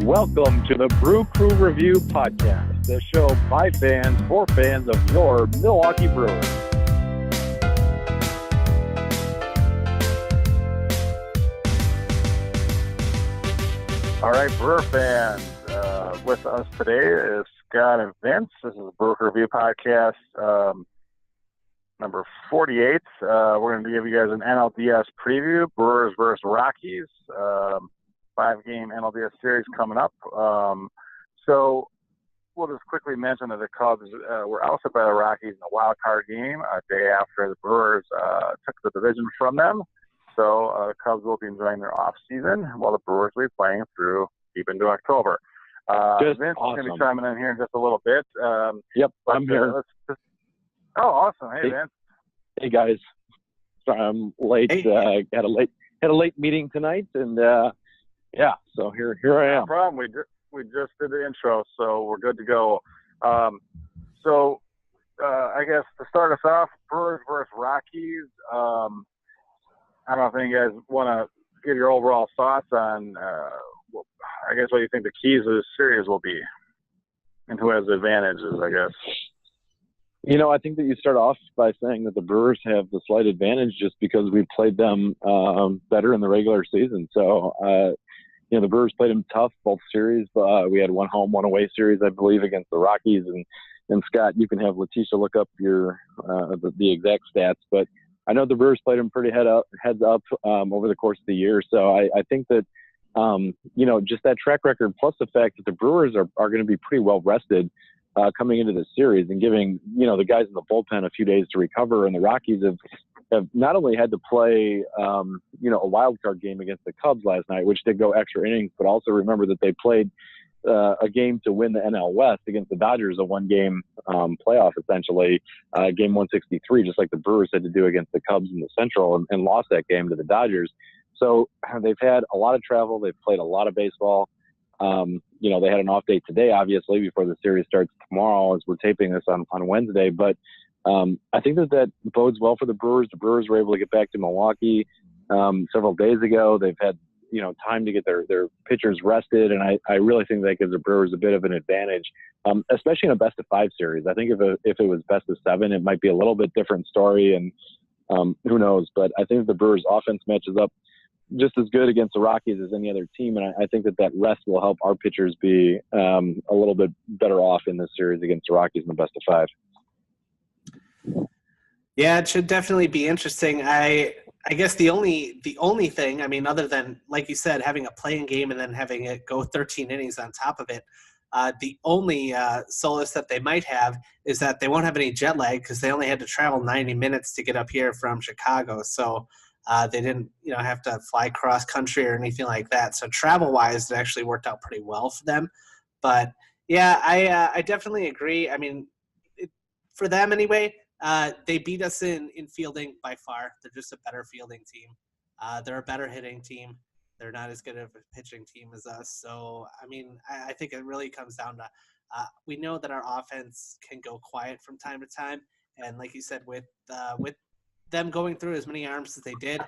Welcome to the Brew Crew Review Podcast, the show by fans for fans of your Milwaukee Brewers. All right, Brewer fans, with us today is Scott and Vince. This is the Brew Crew Review Podcast, number 48. We're going to give you guys an NLDS preview, Brewers versus Rockies. 5-game NLDS series coming up. So we'll just quickly mention that the Cubs were ousted by the Rockies in the wild card game a day after the Brewers took the division from them. So the Cubs will be enjoying their off season while the Brewers will be playing through deep into October. Vince is going to be chiming in here in just a little bit. Yep, I'm here. Oh, awesome! Hey, Vince. Hey guys. Sorry, I'm late. Hey. Had a late meeting tonight, and yeah, so here I am. No problem. We just did the intro, so we're good to go. I guess to start us off, Brewers versus Rockies. I don't know if any of you guys want to give your overall thoughts on, I guess, what you think the keys of this series will be and who has the advantages, I guess. You know, I think that you start off by saying that the Brewers have the slight advantage just because we played them better in the regular season. So, the Brewers played them tough both series. We had one home, one away series, I believe, against the Rockies. And Scott, you can have Letitia look up your the exact stats, but I know the Brewers played them pretty heads up over the course of the year. So I think that just that track record plus the fact that the Brewers are going to be pretty well rested coming into this series and giving the guys in the bullpen a few days to recover. And the Rockies have not only had to play, a wild card game against the Cubs last night, which did go extra innings, but also remember that they played a game to win the NL West against the Dodgers, a one-game playoff, essentially, game 163, just like the Brewers had to do against the Cubs in the Central and lost that game to the Dodgers. So they've had a lot of travel. They've played a lot of baseball. They had an off day today, obviously, before the series starts tomorrow as we're taping this on Wednesday. But I think that bodes well for the Brewers. The Brewers were able to get back to Milwaukee several days ago. They've had, time to get their pitchers rested. And I really think that gives the Brewers a bit of an advantage, especially in a best-of-5 series. I think if it was best-of-7, it might be a little bit different story. And who knows? But I think the Brewers' offense matches up just as good against the Rockies as any other team. And I think that rest will help our pitchers be a little bit better off in this series against the Rockies in the best-of-5. Yeah, it should definitely be interesting. I guess the only thing, other than, like you said, having a playing game and then having it go 13 innings on top of it, the only solace that they might have is that they won't have any jet lag because they only had to travel 90 minutes to get up here from Chicago. So they didn't, have to fly cross country or anything like that. So travel-wise, it actually worked out pretty well for them. But yeah, I definitely agree. For them anyway. They beat us in fielding by far. They're just a better fielding team. They're a better hitting team. They're not as good of a pitching team as us. So, I think it really comes down to we know that our offense can go quiet from time to time. And like you said, with them going through as many arms as they did,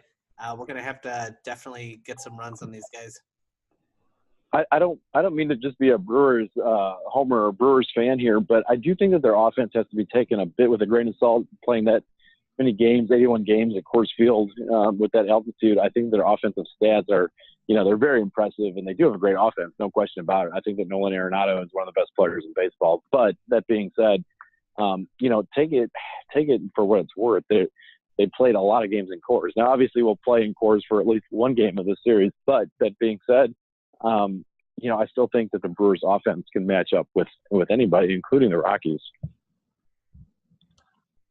we're going to have to definitely get some runs on these guys. I don't mean to just be a Brewers homer or Brewers fan here, but I do think that their offense has to be taken a bit with a grain of salt. Playing that many games, 81 games at Coors Field with that altitude, I think their offensive stats are, they're very impressive, and they do have a great offense, no question about it. I think that Nolan Arenado is one of the best players in baseball. But that being said, take it for what it's worth. They played a lot of games in Coors. Now, obviously, we'll play in Coors for at least one game of this series. But that being said, I still think that the Brewers' offense can match up with anybody, including the Rockies.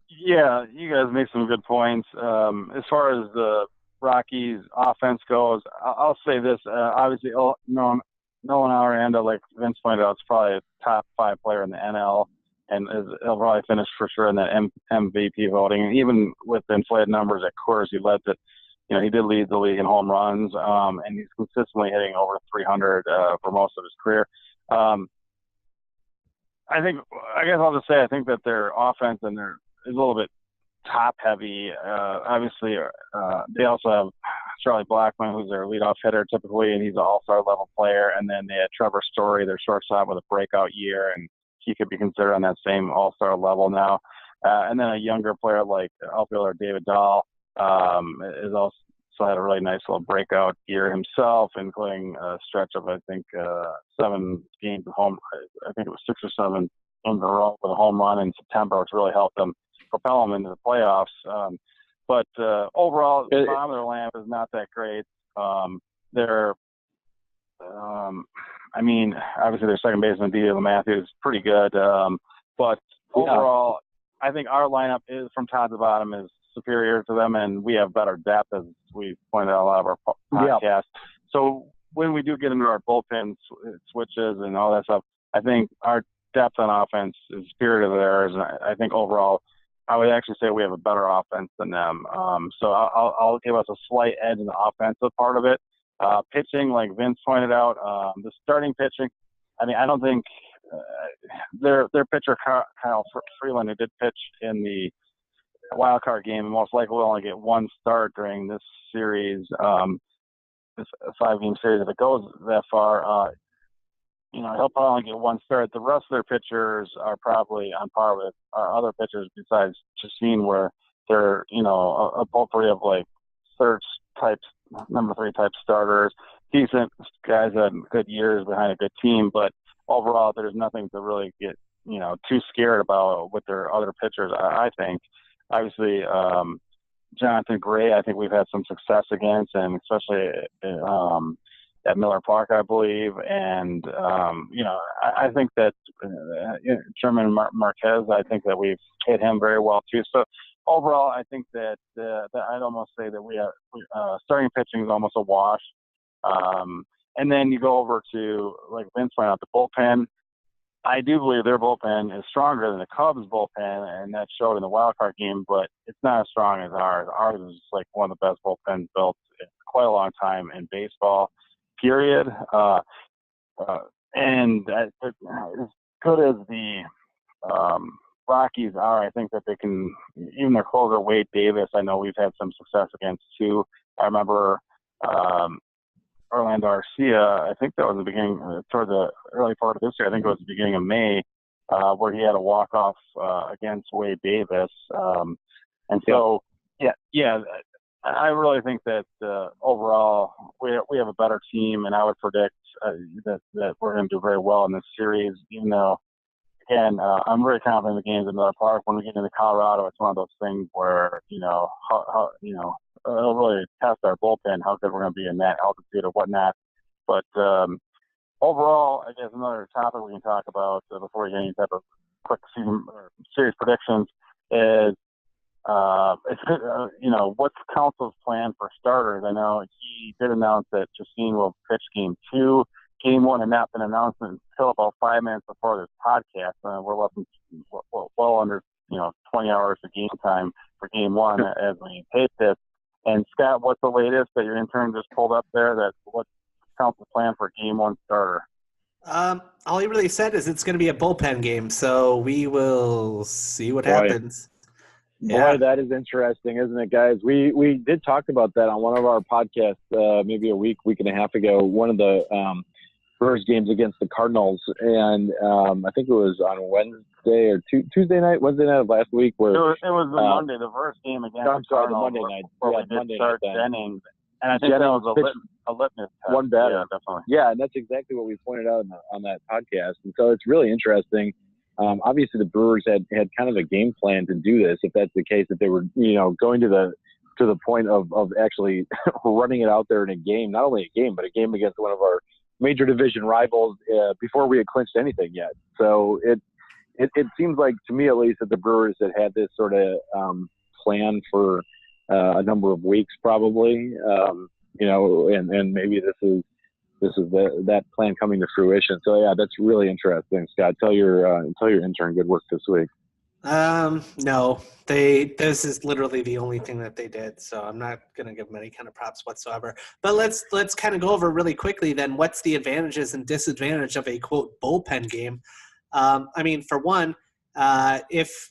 Yeah, you guys make some good points. As far as the Rockies' offense goes, I'll say this. Obviously, Nolan Arenado, like Vince pointed out, is probably a top 5 player in the NL, and he'll probably finish for sure in that MVP voting. And even with the inflated numbers at Coors, he led it. He did lead the league in home runs, and he's consistently hitting over 300 for most of his career. I think I'll just say I think that their offense is a little bit top heavy. Obviously, they also have Charlie Blackman, who's their leadoff hitter typically, and he's an all-star level player. And then they had Trevor Story, their shortstop, with a breakout year, and he could be considered on that same all-star level now. And then a younger player like outfielder David Dahl is also had a really nice little breakout year himself, including a stretch of, I think, 7 games of home. I think it was 6 or 7 in a row with a home run in September, which really helped them propel them into the playoffs. But overall, the bottom of their lamp is not that great. They're, I mean, obviously their second baseman, D.J. Matthews, is pretty good. But overall, I think our lineup is from top to bottom is superior to them, and we have better depth, as we pointed out a lot of our podcasts. So when we do get into our bullpen switches and all that stuff, I think our depth on offense is superior to theirs, and I think overall, I would actually say we have a better offense than them. So I'll give us a slight edge in the offensive part of it. Pitching, like Vince pointed out, the starting pitching, I mean, I don't think their pitcher, Kyle Freeland, who did pitch in the wild card game, most likely will only get 1 start during this series, this 5-game series. If it goes that far, he'll probably only get 1 start. The rest of their pitchers are probably on par with our other pitchers besides Chacin, where they're, a potpourri of like search types, number 3 type starters, decent guys that had good years behind a good team, but overall there's nothing to really get, too scared about with their other pitchers, I think. Obviously, Jonathan Gray, I think we've had some success against, and especially at Miller Park, I believe. And, I think that German Marquez, I think that we've hit him very well too. So overall, I think that I'd almost say that we are starting pitching is almost a wash. And then you go over to, like Vince pointed out, the bullpen. I do believe their bullpen is stronger than the Cubs' bullpen, and that showed in the wild card game, but it's not as strong as ours. Ours is like one of the best bullpens built in quite a long time in baseball, period. And as good as the Rockies are, I think that they can, even their closer, Wade Davis, I know we've had some success against too. I remember Orlando Arcia, I think that was the beginning, toward the early part of this year, I think it was the beginning of May, where he had a walk-off against Wade Davis. And so, yeah, I really think that overall we have a better team, and I would predict that we're going to do very well in this series, even though, again, I'm very confident in the games in Miller Park. When we get into Colorado, it's one of those things where, it'll really test our bullpen, how good we're going to be in that altitude or whatnot. But overall, I guess another topic we can talk about before we get any type of quick season or series predictions is, what's Council's plan for starters? I know he did announce that Chacin will pitch Game 2. Game 1 had not been announced until about 5 minutes before this podcast. We're well under 20 hours of game time for Game 1 as we tape this. And Scott, what's the latest that your intern just pulled up there? That what's Council's plan for Game 1 starter? All he really said is it's going to be a bullpen game, so we will see what happens. Boy, that is interesting, isn't it, guys? We did talk about that on one of our podcasts maybe a week and a half ago. One of the Brewers games against the Cardinals, and I think it was on Wednesday or Wednesday night of last week. Where it was the Monday, the first game against the Cardinals. The Monday night. Where we did start Jennings, and I think that was a litmus test. One better, yeah, definitely. Yeah, and that's exactly what we pointed out on that podcast, and so it's really interesting. Obviously, the Brewers had kind of a game plan to do this. If that's the case, that they were going to the point of actually running it out there in a game, not only a game, but a game against one of our major division rivals before we had clinched anything yet. So it seems like, to me at least, that the Brewers had this sort of plan for a number of weeks, probably. And maybe this is that plan coming to fruition. So yeah, that's really interesting, Scott. Tell your intern good work this week. No, this is literally the only thing that they did, so I'm not going to give them any kind of props whatsoever. But let's kind of go over really quickly then what's the advantages and disadvantage of a quote bullpen game. I mean, for one, if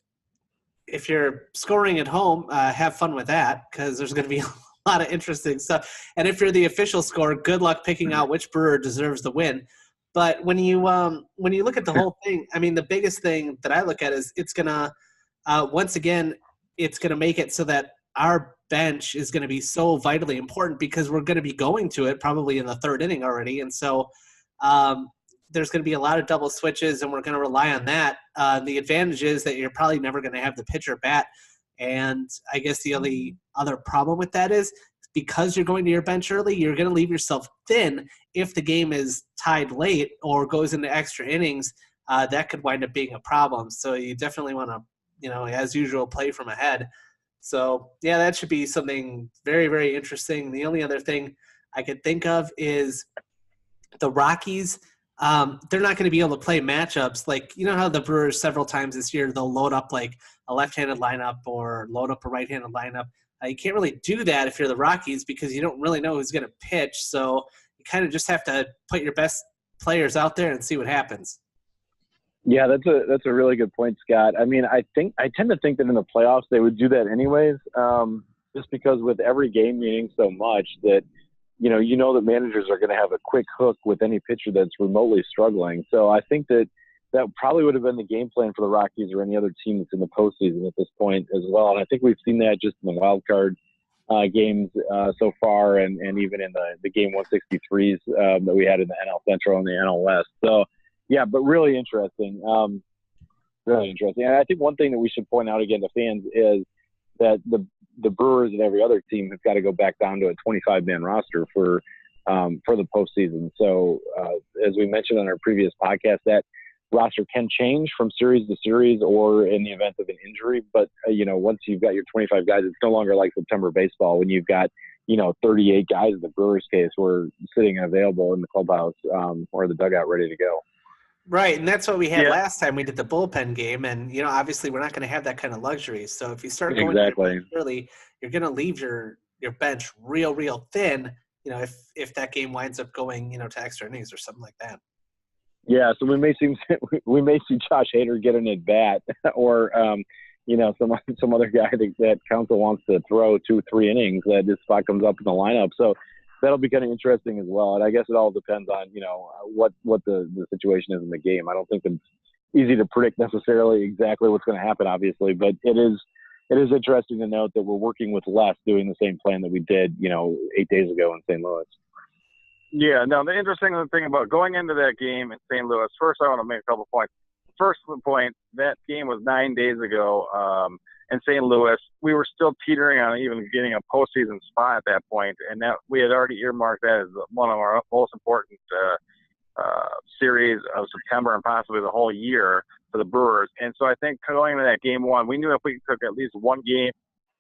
if you're scoring at home, have fun with that because there's going to be a lot of interesting stuff. And if you're the official scorer, good luck picking out which brewer deserves the win. But when you look at the whole thing, I mean, the biggest thing that I look at is it's going to once again, it's going to make it so that our bench is going to be so vitally important because we're going to be going to it probably in the third inning already. And so there's going to be a lot of double switches, and we're going to rely on that. The advantage is that you're probably never going to have the pitcher bat. And I guess the only other problem with that is because you're going to your bench early, you're going to leave yourself thin if the game is tied late or goes into extra innings. That could wind up being a problem. So you definitely want to, as usual, play from ahead. So, yeah, that should be something very, very interesting. The only other thing I could think of is the Rockies. They're not going to be able to play matchups. Like, you know how the Brewers several times this year, they'll load up like a left-handed lineup or load up a right-handed lineup. You can't really do that if you're the Rockies because you don't really know who's going to pitch. So you kind of just have to put your best players out there and see what happens. Yeah, that's a really good point, Scott. I mean, I tend to think that in the playoffs they would do that anyways, just because with every game meaning so much that you know that managers are going to have a quick hook with any pitcher that's remotely struggling. So I think that probably would have been the game plan for the Rockies or any other team that's in the postseason at this point as well. And I think we've seen that just in the wild card games so far, and even in the game 163s that we had in the NL Central and the NL West. So. Yeah, but really interesting. Really interesting. And I think one thing that we should point out again to fans is that the Brewers and every other team have got to go back down to a 25-man roster for the postseason. So as we mentioned on our previous podcast, that roster can change from series to series or in the event of an injury. But, once you've got your 25 guys, it's no longer like September baseball when you've got 38 guys in the Brewers case who are sitting and available in the clubhouse or the dugout ready to go. Right, and that's what we had last time we did the bullpen game, and obviously we're not going to have that kind of luxury. So if you start going early, you're going to leave your bench real thin. If that game winds up going to extra innings or something like that. Yeah, so we may see Josh Hader get an at bat, or some other guy that Council wants to throw 2-3 innings that this spot comes up in the lineup. So. That'll be kind of interesting as well. And I guess it all depends on, what the situation is in the game. I don't think it's easy to predict necessarily exactly what's going to happen, obviously, but it is interesting to note that we're working with less doing the same plan that we did, 8 days ago in St. Louis. Yeah, no, the interesting thing about going into that game in St. Louis, first I want to make a couple points. First point, that game was 9 days ago in St. Louis. We were still teetering on even getting a postseason spot at that point, and that we had already earmarked that as one of our most important series of September and possibly the whole year for the Brewers. And so I think going into that game one, we knew if we took at least one game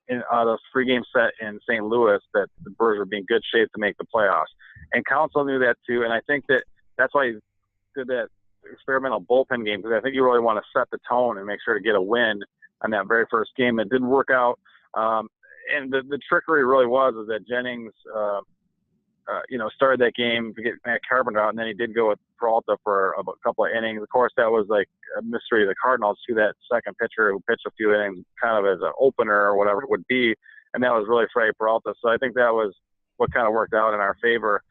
in those 3-game set in St. Louis that the Brewers would be in good shape to make the playoffs. And Council knew that too, and I think that's why he did that experimental bullpen game, because I think you really want to set the tone and make sure to get a win on that very first game. It didn't work out. And the trickery really was that Jennings, started that game to get Matt Carpenter out, and then he did go with Peralta for a couple of innings. Of course, that was like a mystery to the Cardinals, to that second pitcher who pitched a few innings kind of as an opener or whatever it would be, and that was really Freddie Peralta. So I think that was what kind of worked out in our favor.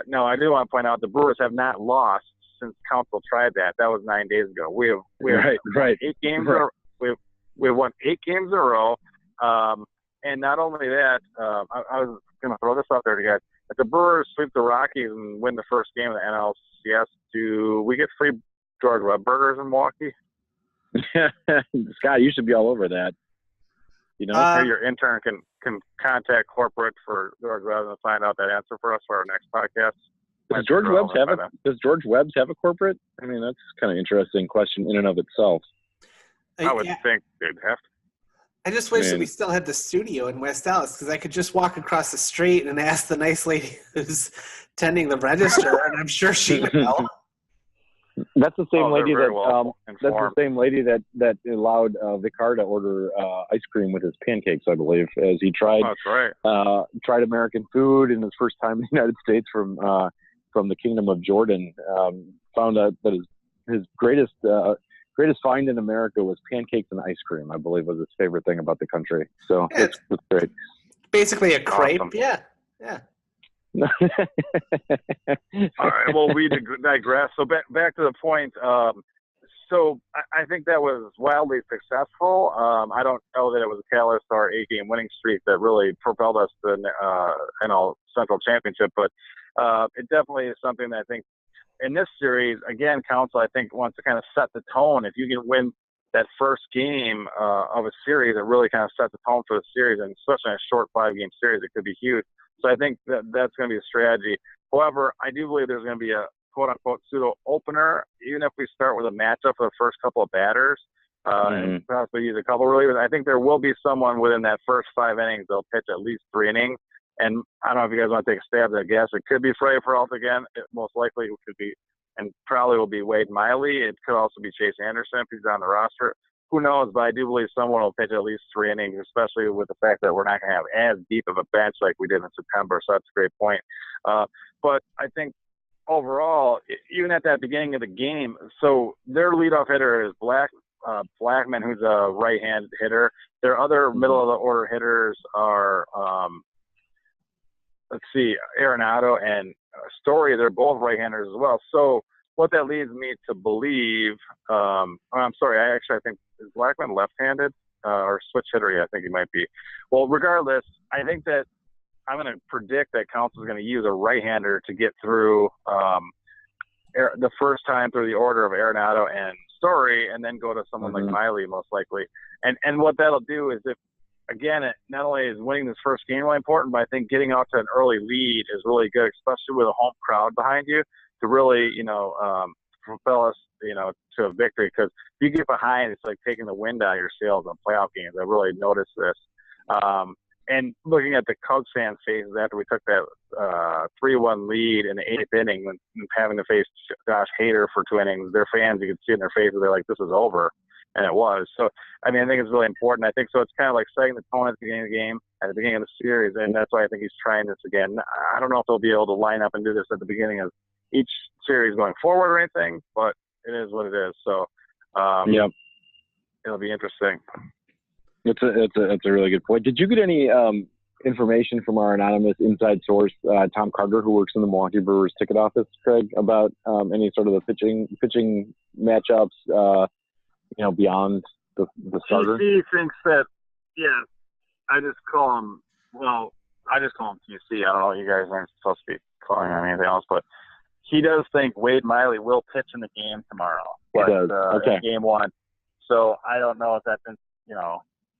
No, I do want to point out the Brewers have not lost since Council tried that. That was 9 days ago. We have right. 8 games. We've won 8 games in a row. And not only that, I was going to throw this out there to you guys. If the Brewers sweep the Rockies and win the first game of the NLCS, do we get free George Webb burgers in Milwaukee? Scott, you should be all over that. Or your intern can contact corporate for George Webb and find out that answer for us for our next podcast. Does George Webb's have a corporate? I mean, that's kind of interesting question in and of itself. I would think they'd have to. I just wish that we still had the studio in West Dallas, because I could just walk across the street and ask the nice lady who's tending the register, and I'm sure she would know. That's the same lady that allowed Vicar to order ice cream with his pancakes, I believe, as he tried. Oh, that's right. Tried American food in his first time in the United States from the Kingdom of Jordan. Found out that his greatest greatest find in America was pancakes and ice cream, I believe was his favorite thing about the country. So Yeah, that's great. Basically a crepe. Awesome. Yeah. All right. Well, we digress. So back to the point. So I think that was wildly successful. I don't know that it was a catalyst to our 8-game winning streak that really propelled us to the NL Central Championship, but it definitely is something that I think in this series, again, Council, I think, wants to kind of set the tone. If you can win that first game of a series, it really kind of sets the tone for the series, and especially in a short 5-game series, it could be huge. So I think that's going to be a strategy. However, I do believe there's going to be a quote-unquote pseudo-opener, even if we start with a matchup for the first couple of batters, and possibly use a couple of relievers. I think there will be someone within that first 5 innings they'll pitch at least 3 innings. And I don't know if you guys want to take a stab at that guess. It could be Freddie Peralta again. It most likely could be, and probably will be Wade Miley. It could also be Chase Anderson if he's on the roster. Who knows? But I do believe someone will pitch at least 3 innings, especially with the fact that we're not going to have as deep of a bench like we did in September. So that's a great point. But I think overall, even at that beginning of the game, so their leadoff hitter is Blackman, who's a right-hand hitter. Their other middle-of-the-order hitters are Arenado and Story. They're both right-handers as well. So what that leads me to believe, I think, is Blackman left-handed or switch hitter? Yeah, I think he might be. Well, regardless, I think that I'm going to predict that Council is going to use a right-hander to get through the first time through the order of Arenado and Story, and then go to someone like Miley most likely. And what that'll do is if, again, it not only is winning this first game really important, but I think getting out to an early lead is really good, especially with a home crowd behind you, to really, propel us, to a victory. Because if you get behind, it's like taking the wind out of your sails on playoff games. I really noticed this. And looking at the Cubs fans' faces after we took that 3-1 lead in the 8th inning, when having to face Josh Hader for 2 innings, their fans, you could see in their faces, they're like, this is over. And it was. So, I think it's really important. I think so. It's kind of like setting the tone at the beginning of the game, at the beginning of the series, and that's why I think he's trying this again. I don't know if they'll be able to line up and do this at the beginning of each series going forward or anything, but it is what it is. So, it'll be interesting. It's a really good point. Did you get any information from our anonymous inside source, Tom Carter, who works in the Milwaukee Brewers ticket office, Craig, about any sort of the pitching matchups? Beyond the starter? TC thinks that, I just call him TC. I don't know, you guys aren't supposed to be calling him anything else, but he does think Wade Miley will pitch in the game tomorrow. He does. Okay. Game 1. So I don't know if that's,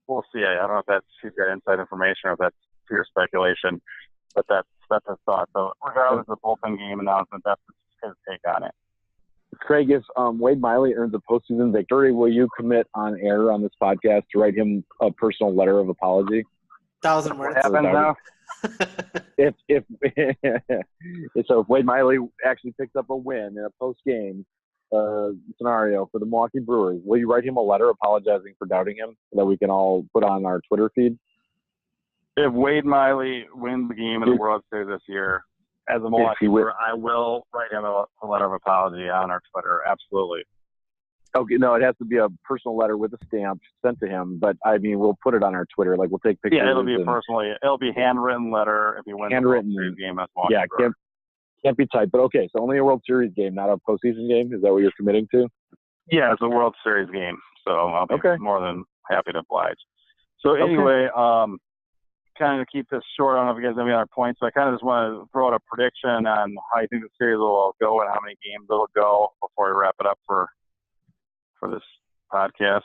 we'll see. I don't know if he's got inside information or if that's pure speculation, but that's a thought. So regardless of the bullpen game announcement, that's his take on it. Craig, if Wade Miley earns a postseason victory, will you commit on air on this podcast to write him a personal letter of apology? 1,000 words. What happens now? If Wade Miley actually picks up a win in a post-game scenario for the Milwaukee Brewers, will you write him a letter apologizing for doubting him that we can all put on our Twitter feed? If Wade Miley wins the game in the World Series this year, as a Milwaukee Brewer, I will write him a letter of apology on our Twitter. Absolutely. Okay, no, it has to be a personal letter with a stamp sent to him. But we'll put it on our Twitter. Like we'll take pictures. Yeah, it'll be handwritten letter if you win the World Series game as Milwaukee Brewer. Can't be typed. But okay, so only a World Series game, not a postseason game. Is that what you're committing to? Yeah, it's a World Series game, so I'll be more than happy to oblige. So anyway, kind of to keep this short, I don't know if you guys have any other points, so I kind of just want to throw out a prediction on how you think the series will go and how many games it'll go before we wrap it up for this podcast.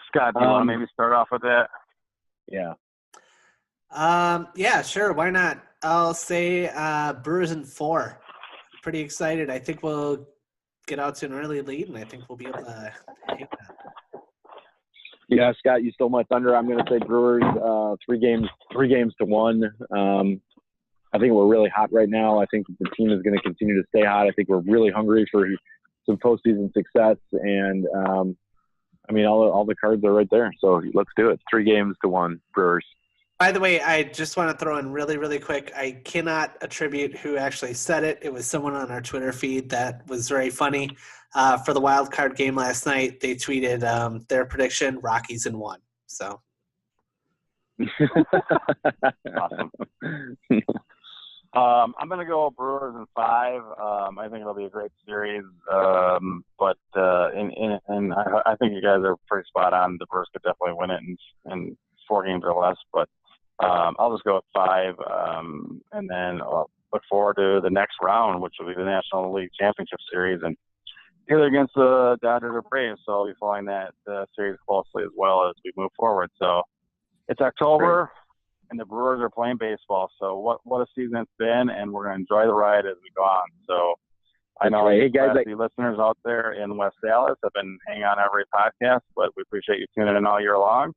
Scott, do you want to maybe start off with that? Yeah. Yeah, sure. Why not? I'll say Brewers in 4. Pretty excited. I think we'll get out to an early lead, and I think we'll be able to hang that. Yeah, Scott, you stole my thunder. I'm going to say Brewers 3 games to 1. I think we're really hot right now. I think the team is going to continue to stay hot. I think we're really hungry for some postseason success, and all the cards are right there. So let's do it. 3 games to 1, Brewers. By the way, I just want to throw in really, really quick. I cannot attribute who actually said it. It was someone on our Twitter feed that was very funny. For the wild card game last night, they tweeted their prediction: Rockies in 1. So. Awesome. I'm going to go Brewers in 5. I think it'll be a great series. But I think you guys are pretty spot on. The Brewers could definitely win it in 4 games or less. But I'll just go with 5. And then I'll look forward to the next round, which will be the National League Championship Series, and either against the Dodgers or Braves. So I'll be following that series closely as well as we move forward. So it's October. Great. And the Brewers are playing baseball, so what a season it's been, and we're going to enjoy the ride as we go on. So I know the listeners out there in West Dallas have been hanging on every podcast, but we appreciate you tuning in all year long.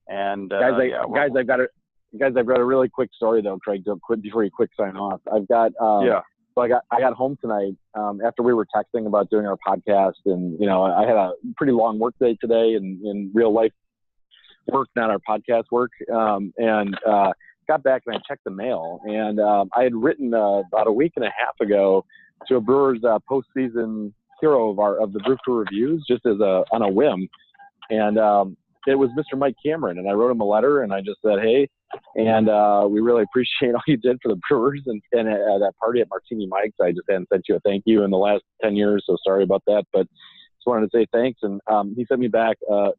And I've got a really quick story though, Craig. Before you quick sign off, I've got So I got home tonight after we were texting about doing our podcast, and I had a pretty long work day today in real life work, not our podcast work, and got back and I checked the mail, and I had written about a week and a half ago to a Brewers postseason hero of the Brew Crew Reviews, just as on a whim, and it was Mr. Mike Cameron, and I wrote him a letter and I just said, hey, and we really appreciate all you did for the Brewers and that party at Martini Mike's. I just hadn't sent you a thank you in the last 10 years, so sorry about that, but just wanted to say thanks. And he sent me back a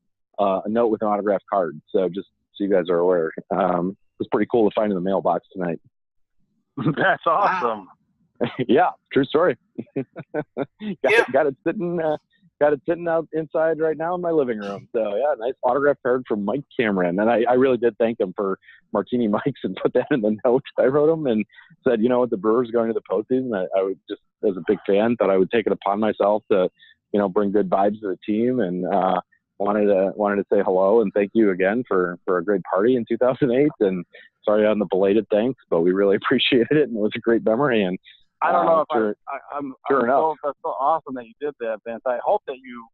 note with an autographed card. So just so you guys are aware, it was pretty cool to find in the mailbox tonight. That's awesome. Yeah, true story. Got it sitting out inside right now in my living room. So yeah, nice autographed card from Mike Cameron. And I really did thank him for Martini Mike's and put that in the note I wrote him and said, what, the Brewers going to the postseason, I would just, as a big fan, thought I would take it upon myself to, bring good vibes to the team, and wanted to say hello and thank you again for a great party in 2008. And sorry on the belated thanks, but we really appreciated it, and it was a great memory. And I don't know if that's so awesome that you did that, Vince. I hope that you,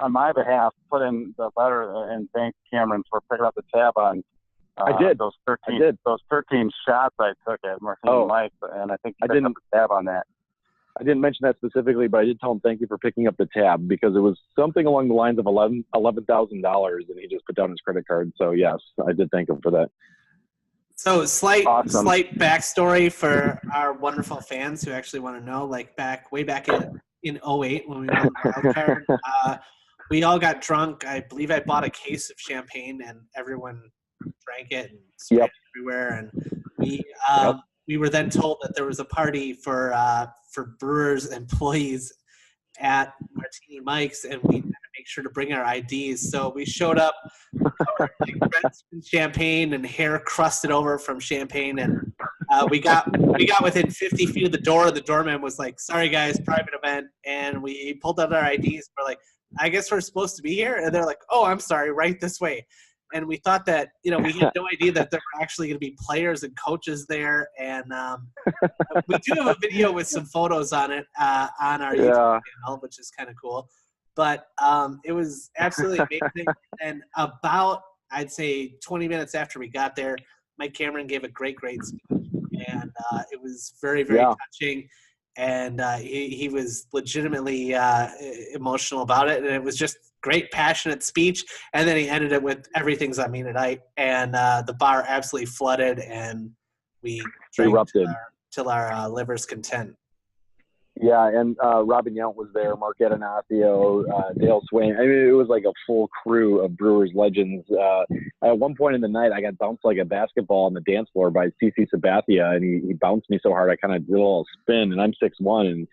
on my behalf, put in the letter and thank Cameron for picking up the tab on. I did. Those 13 shots I took at Martini Mike's, and I think you picked up the tab on that. I didn't mention that specifically, but I did tell him thank you for picking up the tab, because it was something along the lines of $11,000, and he just put down his credit card. So yes, I did thank him for that. So slight backstory for our wonderful fans who actually want to know, like way back in 2008 when we won the wild card, we all got drunk. I believe I bought a case of champagne and everyone drank it and sprayed it everywhere. And we were then told that there was a party for Brewers employees at Martini Mike's, and we had to make sure to bring our IDs. So we showed up covered in champagne and hair crusted over from champagne, and we got within 50 feet of the door. The doorman was like, "Sorry guys, private event," and we pulled out our IDs. We're like, "I guess we're supposed to be here," and they're like, "Oh, I'm sorry, right this way." And we thought that, we had no idea that there were actually going to be players and coaches there. And we do have a video with some photos on it on our YouTube channel, which is kind of cool. But it was absolutely amazing. And about, I'd say, 20 minutes after we got there, Mike Cameron gave a great speech. And it was very, very touching. And he was legitimately emotional about it. And it was just great, passionate speech. And then he ended it with "Everything's on me tonight." And the bar absolutely flooded, and we drank till our liver's content. Yeah, and Robin Yount was there, Mark Adonasio, Dale Swain. I mean, it was like a full crew of Brewers legends. At one point in the night, I got bounced like a basketball on the dance floor by CC Sabathia, and he bounced me so hard I kind of did a little spin, and I'm 6'1", and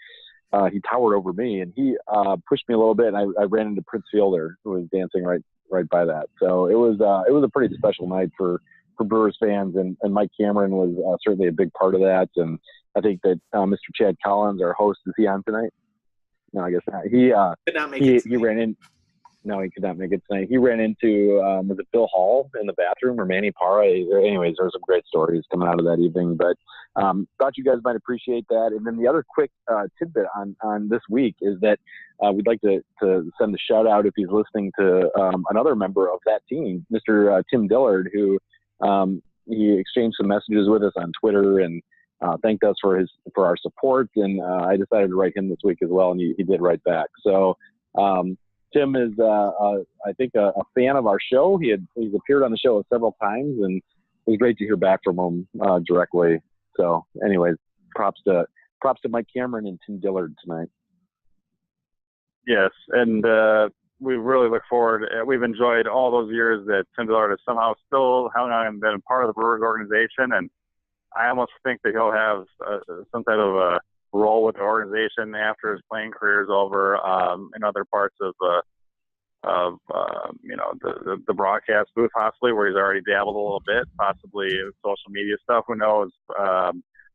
he towered over me, and he pushed me a little bit, and I ran into Prince Fielder, who was dancing right by that. So it was a pretty special night for Brewers fans, and Mike Cameron was certainly a big part of that. And I think that Mr. Chad Collins, our host, is he on tonight? No, I guess not. He ran in. No, he could not make it tonight. He ran into was it Bill Hall in the bathroom or Manny Parra? Anyways, there were some great stories coming out of that evening. But thought you guys might appreciate that. And then the other quick tidbit on this week is that we'd like to send a shout out, if he's listening, to another member of that team, Mr. Tim Dillard, who he exchanged some messages with us on Twitter and thanked us for our support. And I decided to write him this week as well, and he did write back. So Tim is, I think, a fan of our show. He's appeared on the show several times, and it was great to hear back from him directly. So, anyways, props to Mike Cameron and Tim Dillard tonight. Yes, and we really look forward. We've enjoyed all those years that Tim Dillard has somehow still hung on and been part of the Brewers organization, and I almost think that he'll have some type of a role with the organization after his playing career is over, in other parts of the broadcast booth, possibly, where he's already dabbled a little bit, possibly social media stuff. Who knows?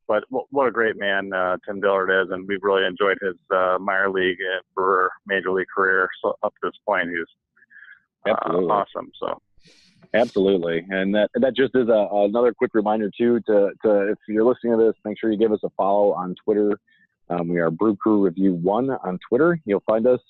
But what a great man Tim Dillard is, and we've really enjoyed his minor league and Brewer major league career up to this point. He's awesome. So. Absolutely, and that just is another quick reminder too to if you're listening to this, make sure you give us a follow on Twitter. We are Brew Crew Review 1 on Twitter. You'll find us.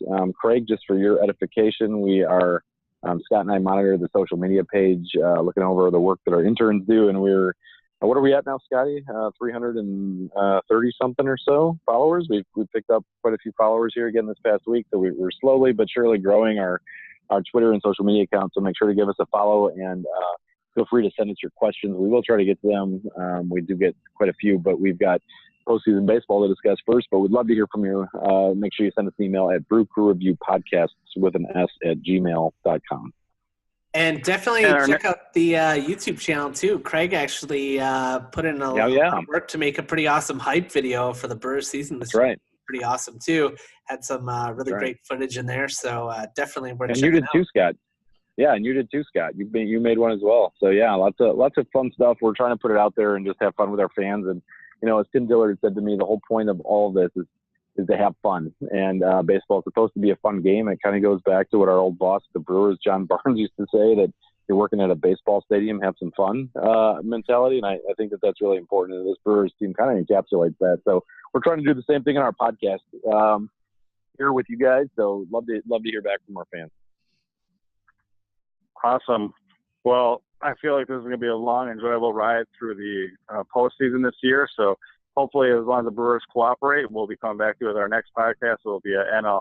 Craig, just for your edification, we are Scott and I monitor the social media page, looking over the work that our interns do, and we're what are we at now, Scotty? 330 something or so followers. We've picked up quite a few followers here again this past week, so we're slowly but surely growing our Twitter and social media accounts, so make sure to give us a follow and feel free to send us your questions. We will try to get to them. We do get quite a few, but we've got postseason baseball to discuss first, but we'd love to hear from you. Make sure you send us an email at brewcrewreviewpodcasts with an S at gmail.com. And definitely check out the YouTube channel too. Craig actually put in a lot of work to make a pretty awesome hype video for the Brewers season. That's right. Pretty awesome too. Had some really great footage in there, so definitely worth checking out. And you did too, Scott. Yeah, and you did too, Scott. You made one as well. So yeah, lots of fun stuff. We're trying to put it out there and just have fun with our fans. And as Tim Dillard said to me, the whole point of all of this is to have fun. And baseball is supposed to be a fun game. It kind of goes back to what our old boss, the Brewers, John Barnes, used to say, that you're working at a baseball stadium, have some fun mentality. And I think that's really important. And this Brewers team kind of encapsulates that. So we're trying to do the same thing in our podcast here with you guys. So love to hear back from our fans. Awesome. Well, I feel like this is going to be a long, enjoyable ride through the postseason this year. So hopefully, as long as the Brewers cooperate, we'll be coming back to you with our next podcast. It'll be a NL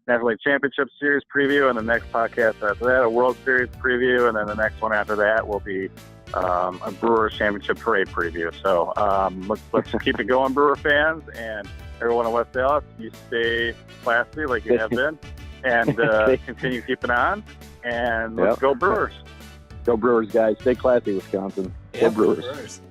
National League Championship Series preview, and the next podcast after that, a World Series preview, and then the next one after that will be a Brewers Championship Parade preview. So let's keep it going, Brewer fans, and everyone in West Dallas, you stay classy like you have been, and continue keeping on, and let's go Brewers. Go Brewers, guys. Stay classy, Wisconsin. Go Brewers. Brewers.